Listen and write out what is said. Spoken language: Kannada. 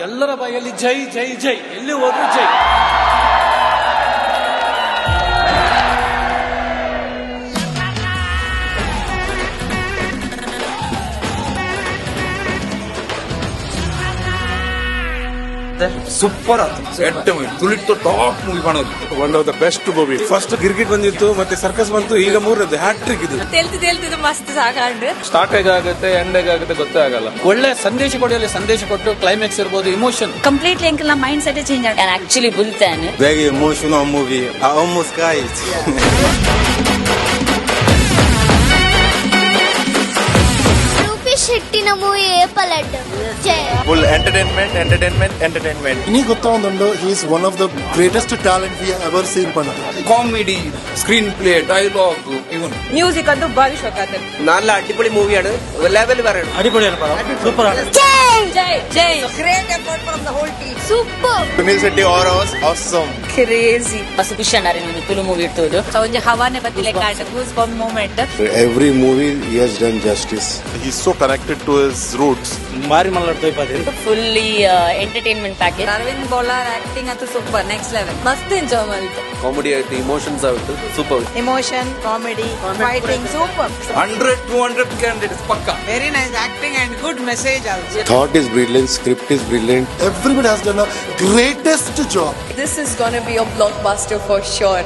ಎಲ್ಲರ ಬಾಯಲ್ಲಿ ಜೈ ಜೈ ಜೈ, ಎಲ್ಲಿ ಹೋದ್ರು ಜೈ. ಸೂಪರ್ ಆಯ್ತು, ತುಳಿತು ಟಾಪ್ ಮೂವಿ ಕಾಣೋದು. One of the best movie. First Girgit ಬಂದಿತ್ತು, ಮತ್ತೆ ಸರ್ಕಸ್ ಬಂತು, ಈಗ ಮೂರದ್ದು ಹ್ಯಾಟ್ರಿಕ್ ಇದು. ತೇಲ್ತಿದ್ದು ಮಸ್ತ್ ಸಾಕಾಂಡ್. ಸ್ಟಾರ್ಟ್ ಹೇಗಾಗುತ್ತೆ ಎಂಡ್ ಹೇಗಾಗುತ್ತೆ ಗೊತ್ತೇ ಆಗಲ್ಲ. ಒಳ್ಳೆ ಸಂದೇಶ ಕೊಡಲಿ, ಸಂದೇಶ ಕೊಟ್ಟು ಕ್ಲೈಮ್ಯಾಕ್ಸ್ ಇರ್ಬೋದು, ಇಮೋಷನ್ ಕಂಪ್ಲೀಟ್ಲಿ ಎಂಕಲ್ನ ಮೈಂಡ್ ಸೆಟ್ ಚೇಂಜ್ ಆಗಿದೆ. ನಾನು ಆಕ್ಚುಲಿ ಬುಲ್ತಾನೆ very emotional movie. I almost cried. Rupesh ಶೆಟ್ಟಿನ ಮೂವಿ ಏಪಲಡ್ Full entertainment. ಇನ್ನೀ ಗೊತ್ತಾಗೊಂಡು he is one of the greatest talent we have ever seen ಪಂಡ. ಕಾಮಿಡಿ, ಸ್ಕ್ರೀನ್ ಪ್ಲೇ, ಡೈಲಾಗ್, ಇವನ್ ಮ್ಯೂಸಿಕ್ ಅಂತೂ ಭಾರಿ ಶೋಕಾತ. നല്ല അടിപൊളി മൂവിയാണ്. ലെവൽ പറയണം. ಅಡಿಪೊಳಿയാണ്, ಸೂಪರ್ ಆಗಿದೆ. ಜೈ ಜೈ great effort from the whole team. Super. Suniel Shetty was awesome. Crazy ಮಸ್ತ್ ಖುಷಿ ಅಣ್ಣಾರಿ ನೀವು ತುಳು ಮೂವಿ ಇರ್ತದೆ. ಸೊ ಒಂಜಿ ಹವಾನೆ ಬತ್ತಿಲೆ ಕಾಟ goose bump moment. Every movie he has done justice. He is so connected to his roots. ಮಾರಿ ಮಲ್ಲಾಡ್ತಾ ಇದ್ದಾರೆ. Fully entertainment package. Arvind Bolar acting ಅಂತೂ ಸೂಪರ್, ನೆಕ್ಸ್ಟ್ ಲೆವೆಲ್. ಮಸ್ತ್ ಎಂಜಾಯ್ ಮಾಡಿತು. ಕಾಮಿಡಿ ಆಯ್ತು, ಇಮೋಷನ್ಸ್ ಆಯ್ತು, super. Emotion, comedy, fighting super. 100-200 candidates ಪಕ್ಕ. Very nice acting and good message also. Thought is brilliant, script is brilliant. Everybody has done a greatest job. This is going to be a blockbuster for sure.